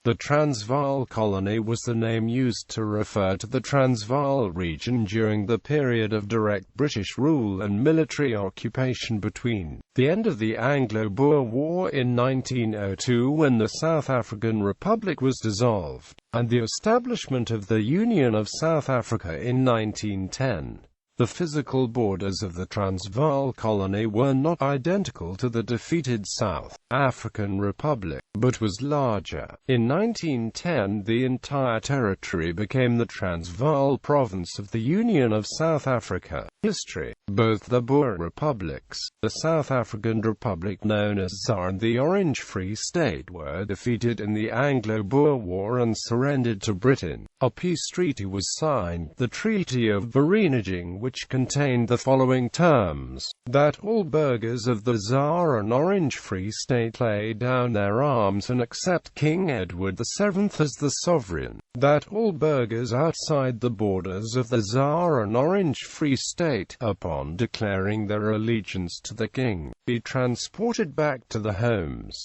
The Transvaal Colony was the name used to refer to the Transvaal region during the period of direct British rule and military occupation between the end of the Anglo-Boer War in 1902, when the South African Republic was dissolved, and the establishment of the Union of South Africa in 1910. The physical borders of the Transvaal Colony were not identical to the defeated South African Republic, but was larger. In 1910, the entire territory became the Transvaal Province of the Union of South Africa. History: both the Boer republics, the South African Republic known as ZAR and the Orange Free State, were defeated in the Anglo-Boer War and surrendered to Britain. A peace treaty was signed, the Treaty of Vereeniging, which contained the following terms: that all burghers of the ZAR and Orange Free State lay down their arms and accept King Edward VII as the sovereign; that all burghers outside the borders of the ZAR and Orange Free State, upon declaring their allegiance to the king, be transported back to their homes;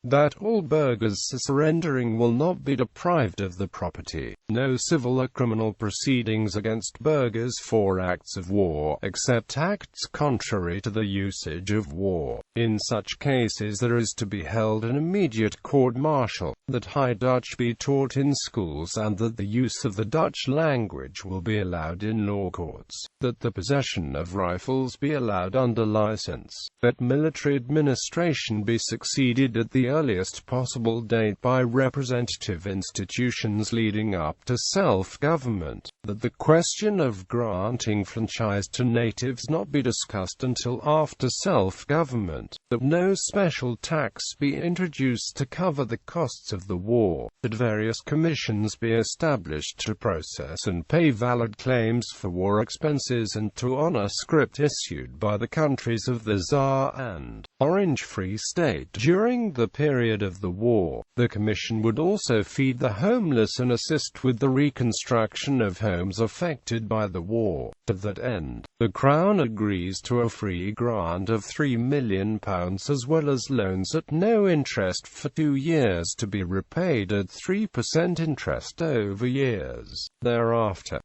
that all burghers surrendering will not be deprived of the property; no civil or criminal proceedings against burghers for acts of war, except acts contrary to the usage of war. In such cases there is to be held an immediate court-martial, that High Dutch be taught in schools, and that the use of the Dutch language will be allowed in law courts, that the possession of rifles be allowed under license, that military administration be succeeded at the earliest possible date by representative institutions leading up to self-government, that the question of granting franchise to natives not be discussed until after self-government, that no special tax be introduced to cover the costs of the war, that various commissions be established to process and pay valid claims for war expenses and to honor scrip issued by the countries of the ZAR and Orange Free State during the period of the war. The commission would also feed the homeless and assist with the reconstruction of homes affected by the war. To that end, the Crown agrees to a free grant of £3 million as well as loans at no interest for 2 years, to be repaid at 3% interest over years thereafter.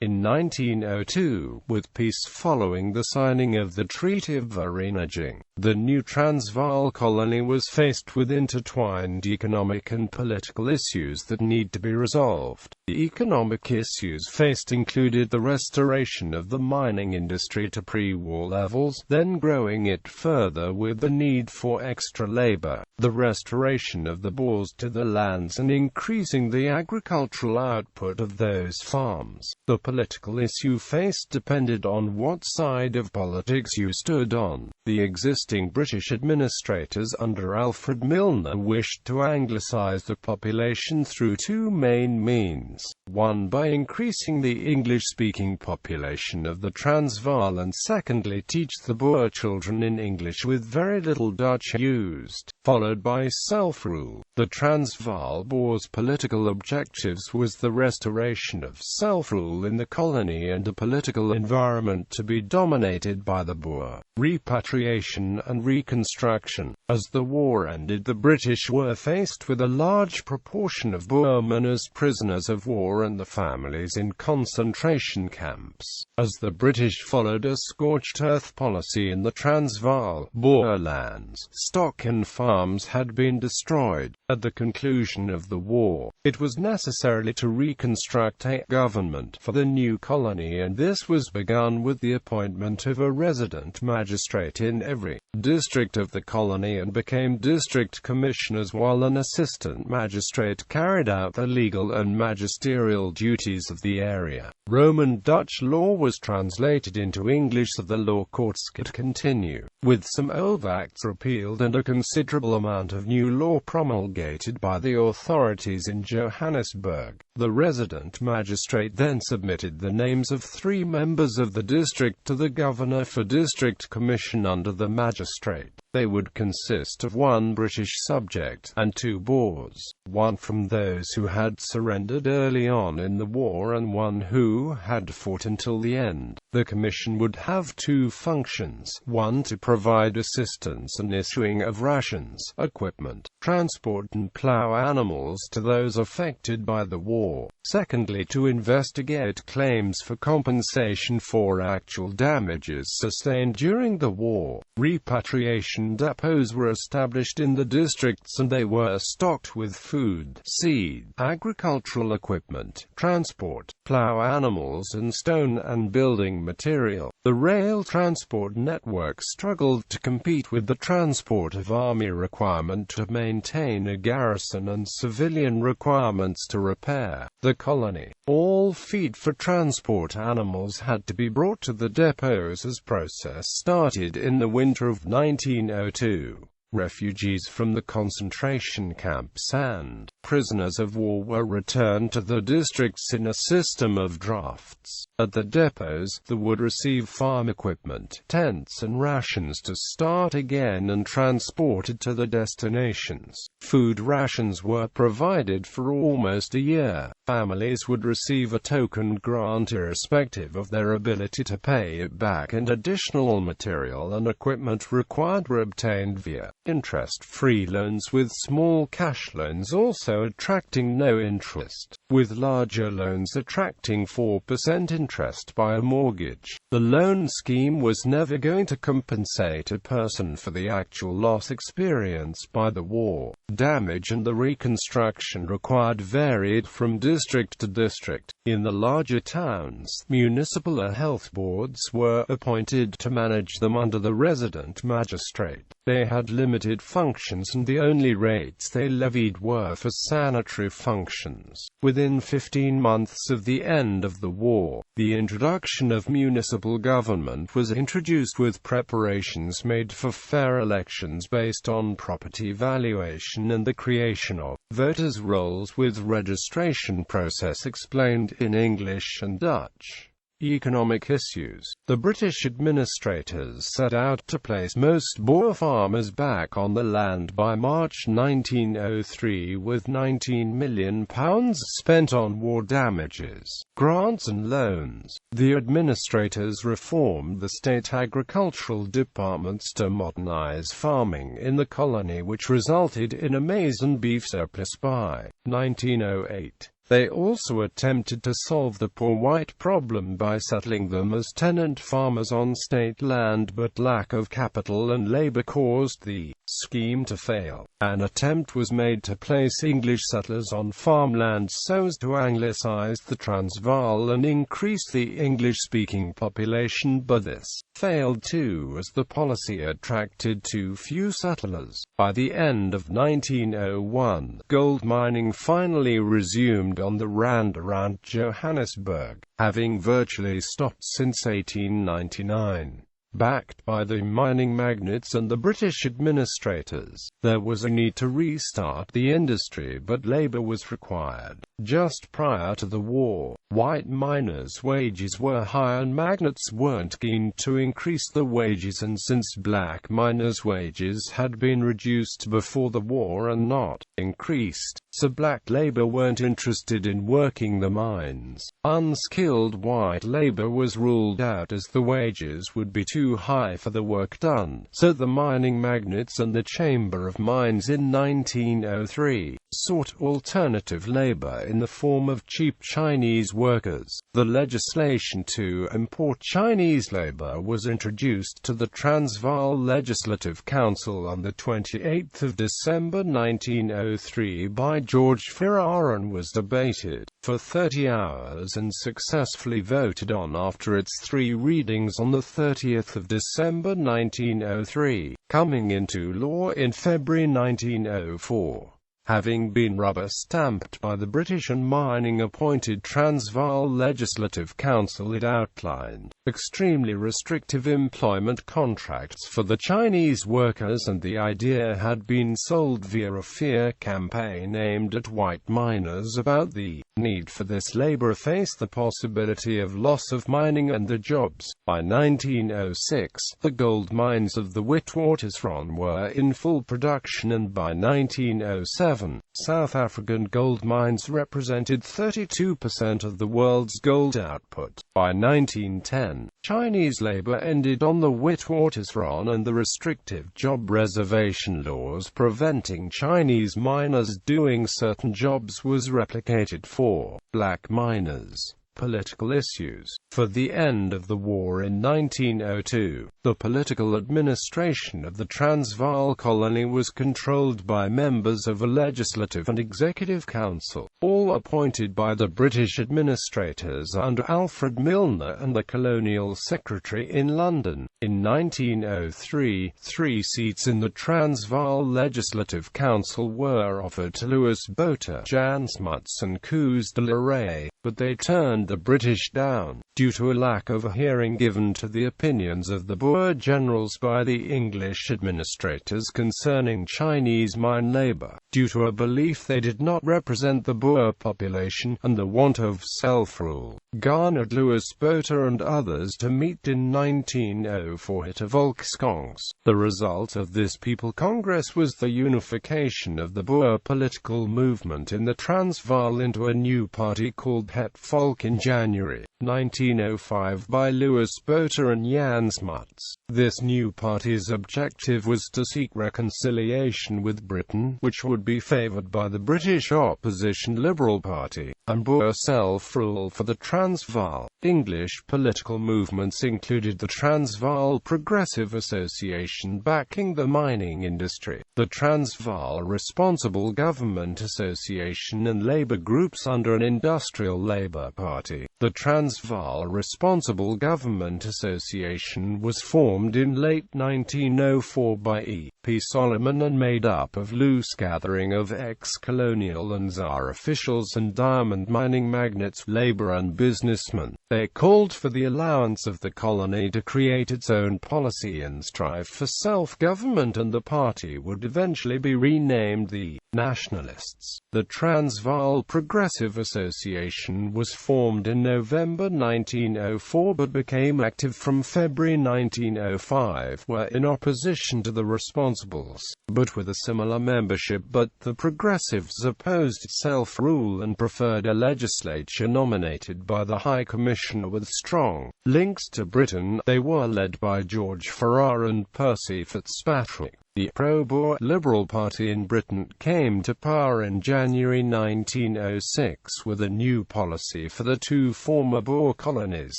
In 1902, with peace following the signing of the Treaty of Vereeniging, the new Transvaal Colony was faced with intertwined economic and political issues that need to be resolved. The economic issues faced included the restoration of the mining industry to pre-war levels, then growing it further with the need for extra labor, the restoration of the Boers to the lands and increasing the agricultural output of those farms. The political issue faced depended on what side of politics you stood on. The existing British administrators under Alfred Milner wished to anglicize the population through two main means: one, by increasing the English-speaking population of the Transvaal, and secondly, teach the Boer children in English with very little Dutch used, followed by self-rule. The Transvaal Boers' political objectives was the restoration of self-rule in the colony and a political environment to be dominated by the Boer. Repatriation and reconstruction. As the war ended, the British were faced with a large proportion of Boermen as prisoners of war and the families in concentration camps. As the British followed a scorched earth policy in the Transvaal, Boer lands, stock and farms had been destroyed. At the conclusion of the war, it was necessary to reconstruct a government for the new colony, and this was begun with the appointment of a resident magistrate in every district of the colony and became district commissioners, while an assistant magistrate carried out the legal and magisterial duties of the area. Roman Dutch law was translated into English so the law courts could continue, with some old acts repealed and a considerable amount of new law promulgated by the authorities in Johannesburg. The resident magistrate then submitted the names of 3 members of the district to the governor for district commission under the magistrate. They would consist of 1 British subject, and 2 Boers, 1 from those who had surrendered early on in the war and 1 who had fought until the end. The Commission would have 2 functions, 1 to provide assistance and issuing of rations, equipment, transport and plough animals to those affected by the war. Secondly, to investigate claims for compensation for actual damages sustained during the war. Repatriation depots were established in the districts and they were stocked with food, seed, agricultural equipment, transport, plough animals and stone and building material. The rail transport network struggled to compete with the transport of army requirement to maintain a garrison and civilian requirements to repair the colony. All feed for transport animals had to be brought to the depots as process started in the winter of 1902. Refugees from the concentration camps and prisoners of war were returned to the districts in a system of drafts. At the depots, they would receive farm equipment, tents and rations to start again and transported to the destinations. Food rations were provided for almost a year. Families would receive a token grant irrespective of their ability to pay it back, and additional material and equipment required were obtained via interest-free loans, with small cash loans also attracting no interest, with larger loans attracting 4% interest by a mortgage. The loan scheme was never going to compensate a person for the actual loss experienced by the war. Damage and the reconstruction required varied from district to district. In the larger towns, municipal health boards were appointed to manage them under the resident magistrate. They had limited functions and the only rates they levied were for sanitary functions. Within 15 months of the end of the war, the introduction of municipal government was introduced, with preparations made for fair elections based on property valuation and the creation of voters' rolls with registration process explained in English and Dutch. Economic issues. The British administrators set out to place most Boer farmers back on the land by March 1903, with £19 million spent on war damages, grants and loans. The administrators reformed the state agricultural departments to modernize farming in the colony, which resulted in a maize and beef surplus by 1908. They also attempted to solve the poor white problem by settling them as tenant farmers on state land, but lack of capital and labor caused the scheme to fail. An attempt was made to place English settlers on farmland so as to anglicize the Transvaal and increase the English-speaking population, but this failed too, as the policy attracted too few settlers. By the end of 1901, gold mining finally resumed on the Rand around Johannesburg, having virtually stopped since 1899. Backed by the mining magnates and the British administrators, there was a need to restart the industry, but labor was required. Just prior to the war, white miners' wages were high and magnates weren't keen to increase the wages, and since black miners' wages had been reduced before the war and not increased, so black labor weren't interested in working the mines. Unskilled white labor was ruled out as the wages would be too high for the work done, so the mining magnates and the Chamber of Mines in 1903 sought alternative labor in the form of cheap Chinese workers. The legislation to import Chinese labor was introduced to the Transvaal Legislative Council on the 28th of December 1903 by George Farrar and was debated for 30 hours and successfully voted on after its 3 readings on the 30th of December 1903, coming into law in February 1904. Having been rubber-stamped by the British and mining-appointed Transvaal Legislative Council, it outlined extremely restrictive employment contracts for the Chinese workers, and the idea had been sold via a fear campaign aimed at white miners about the need for this labor faced the possibility of loss of mining and the jobs. By 1906, the gold mines of the Witwatersrand were in full production, and by 1907, South African gold mines represented 32% of the world's gold output. By 1910, Chinese labor ended on the Witwatersrand, and the restrictive job reservation laws preventing Chinese miners doing certain jobs was replicated for black miners. Political issues. For the end of the war in 1902, the political administration of the Transvaal Colony was controlled by members of a legislative and executive council, all appointed by the British administrators under Alfred Milner and the colonial secretary in London. In 1903, 3 seats in the Transvaal Legislative Council were offered to Louis Botha, Jan Smuts and Koos de la Rey, but they turned the British down, due to a lack of a hearing given to the opinions of the Boer generals by the English administrators concerning Chinese mine labor, due to a belief they did not represent the Boer population, and the want of self-rule, garnered Louis Botha and others to meet in 1904 at a Volkskongress. The result of this People Congress was the unification of the Boer political movement in the Transvaal into a new party called Het Volk in January 1905 by Louis Botha and Jan Smuts. This new party's objective was to seek reconciliation with Britain, which would be favoured by the British opposition Liberal Party, and Boer self-rule for the Transvaal. English political movements included the Transvaal Progressive Association backing the mining industry, the Transvaal Responsible Government Association, and labour groups under an industrial Labour Party. The Transvaal Responsible Government Association was formed in late 1904 by E.P. Solomon and made up of loose gathering of ex-colonial and Tsar officials and diamond mining magnates, labour and businessmen. They called for the allowance of the colony to create its own policy and strive for self-government, and the party would eventually be renamed the Nationalists. The Transvaal Progressive Association was formed in November 1904 but became active from February 1905, were in opposition to the Responsibles, but with a similar membership, but the Progressives opposed self-rule and preferred a legislature nominated by the High Commissioner with strong links to Britain. They were led by George Farrar and Percy Fitzpatrick. The pro-Boer Liberal Party in Britain came to power in January 1906 with a new policy for the 2 former Boer colonies,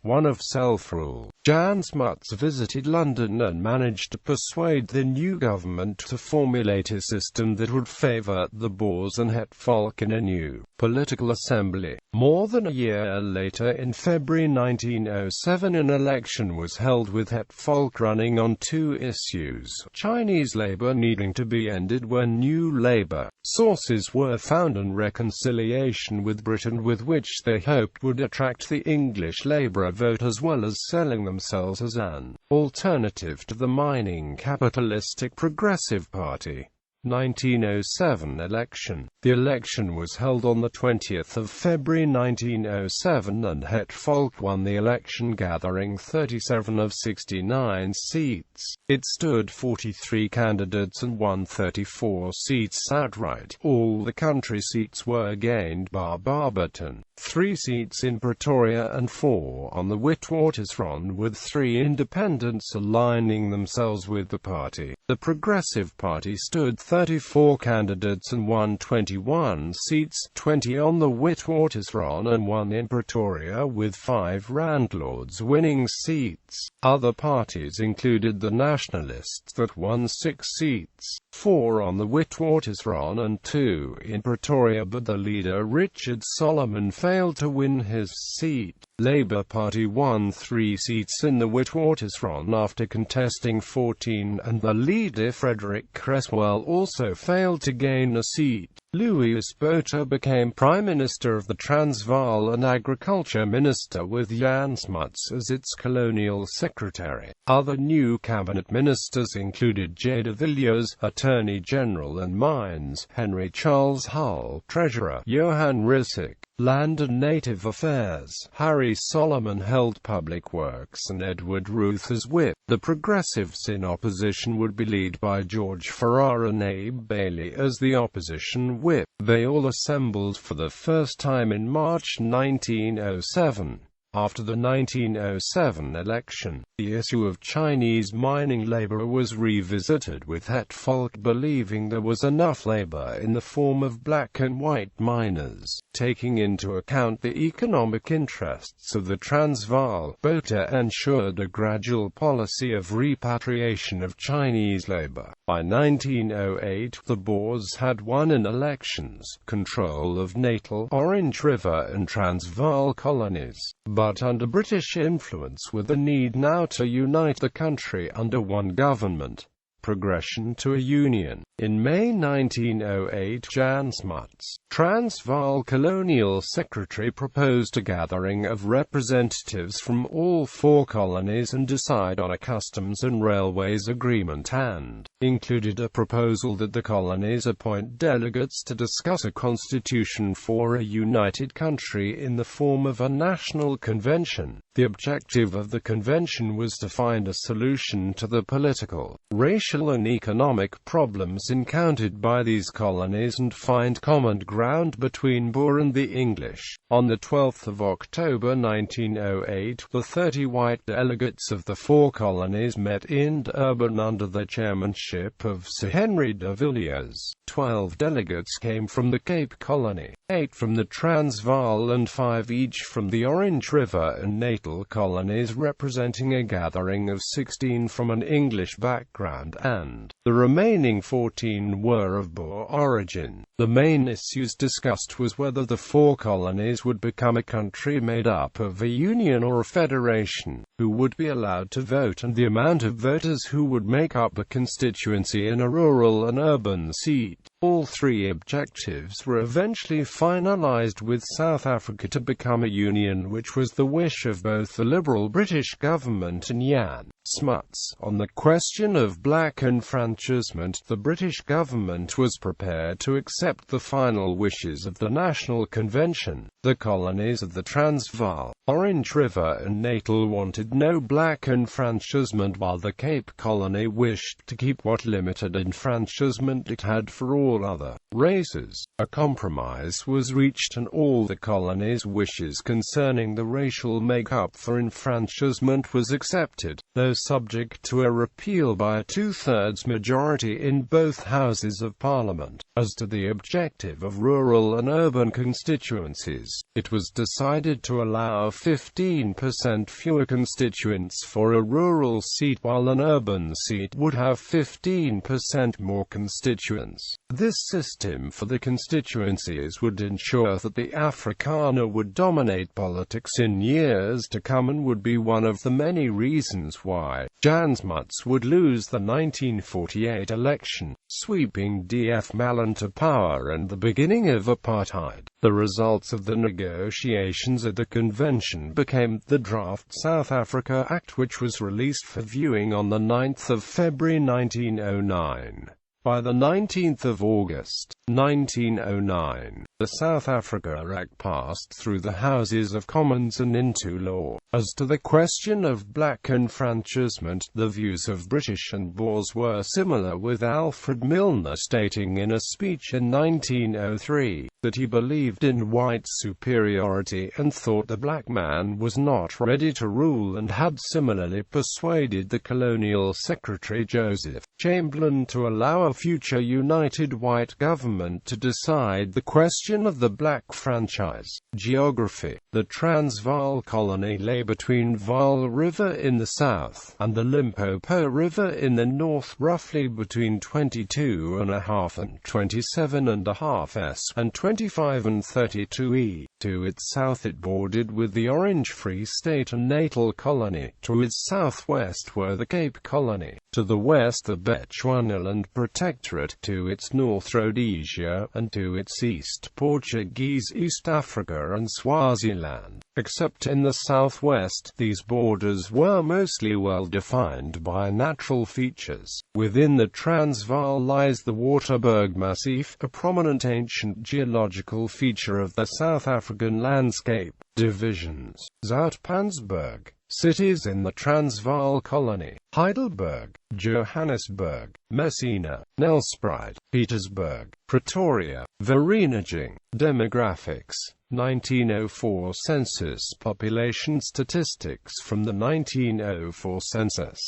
one of self-rule. Jan Smuts visited London and managed to persuade the new government to formulate a system that would favour the Boers and Het Volk in a new political assembly. More than a year later, in February 1907, an election was held with Het Volk running on 2 issues: Chinese labor needing to be ended when new labor sources were found, and reconciliation with Britain, with which they hoped would attract the English Labour vote as well as selling themselves as an alternative to the mining capitalistic Progressive Party. 1907 election. The election was held on the 20th of February 1907 and Het Volk won the election, gathering 37 of 69 seats. It stood 43 candidates and won 34 seats outright. All the country seats were gained by Barberton, 3 seats in Pretoria and 4 on the Witwatersrand, with 3 independents aligning themselves with the party. The Progressive Party stood 34 candidates and won 21 seats, 20 on the Witwatersrand and 1 in Pretoria, with 5 landlords winning seats. Other parties included the Nationalists that won 6 seats, 4 on the Witwatersrand and 2 in Pretoria, but the leader Richard Solomon failed to win his seat. Labour Party won 3 seats in the Witwatersrand after contesting 14, and the leader Frederick Cresswell also failed to gain a seat. Louis Botha became Prime Minister of the Transvaal and Agriculture Minister, with Jan Smuts as its colonial secretary. Other new cabinet ministers included J. de Villiers, Attorney General and Mines, Henry Charles Hull, Treasurer, Johan Rissik, Land and Native Affairs. Harry Solomon held Public Works and Edward Ruth as whip. The Progressives in opposition would be led by George Farrar and Abe Bailey as the opposition whip. They all assembled for the first time in March 1907. After the 1907 election, the issue of Chinese mining labor was revisited, with het folk believing there was enough labor in the form of black and white miners, taking into account the economic interests of the Transvaal. Botha ensured a gradual policy of repatriation of Chinese labor. By 1908, the Boers had won in elections control of Natal, Orange River and Transvaal colonies, but under British influence, with the need now to unite the country under one government. Progression to a union. In May 1908, Jan Smuts, Transvaal Colonial Secretary, proposed a gathering of representatives from all 4 colonies and decide on a customs and railways agreement, and included a proposal that the colonies appoint delegates to discuss a constitution for a united country in the form of a national convention. The objective of the convention was to find a solution to the political, racial and economic problems encountered by these colonies and find common ground between Boer and the English. On 12 October 1908, the 30 white delegates of the 4 colonies met in Durban under the chairmanship of Sir Henry de Villiers. 12 delegates came from the Cape Colony, 8 from the Transvaal and 5 each from the Orange River and Natal colonies, representing a gathering of 16 from an English background, and the remaining 14 were of Boer origin. The main issues discussed was whether the 4 colonies would become a country made up of a union or a federation, who would be allowed to vote, and the amount of voters who would make up a constituency in a rural and urban seat. All 3 objectives were eventually finalized, with South Africa to become a union, which was the wish of both the Liberal British government and Jan Smuts. On the question of black enfranchisement, the British government was prepared to accept the final wishes of the National Convention. The colonies of the Transvaal, Orange River and Natal wanted no black enfranchisement, while the Cape Colony wished to keep what limited enfranchisement it had for all other races. A compromise was reached, and all the colonies' wishes concerning the racial make-up for enfranchisement was accepted, though subject to a repeal by a 2/3 majority in both Houses of Parliament. As to the objective of rural and urban constituencies, it was decided to allow 15% fewer constituents for a rural seat, while an urban seat would have 15% more constituents. This system for the constituencies would ensure that the Afrikaner would dominate politics in years to come, and would be one of the many reasons why Jan Smuts would lose the 1948 election, sweeping D.F. Malan to power and the beginning of apartheid. The results of the negotiations at the convention became the draft South Africa Act, which was released for viewing on 9 February 1909. By 19 August 1909, the South Africa Act passed through the Houses of Commons and into law. As to the question of black enfranchisement, the views of British and Boers were similar, with Alfred Milner stating in a speech in 1903 that he believed in white superiority and thought the black man was not ready to rule, and had similarly persuaded the Colonial Secretary Joseph Chamberlain to allow a future united white government to decide the question of the black franchise. Geography. The Transvaal Colony lay between Vaal River in the south and the Limpopo River in the north, roughly between 22.5 and 27.5 s and 25 and 32 e. To its south it bordered with the Orange Free State and Natal Colony. To its southwest were the Cape Colony. To the west the Bechuanaland Protectorate. To its north Rhodesia, and to its east Portuguese East Africa and Swaziland. Except in the southwest, these borders were mostly well defined by natural features. Within the Transvaal lies the Waterberg Massif, a prominent ancient geological feature of the South African landscape. Divisions: Zoutpansberg. Cities in the Transvaal Colony: Heidelberg, Johannesburg, Messina, Nelspruit, Petersburg, Pretoria, Vereeniging. Demographics: 1904 census. Population statistics from the 1904 census.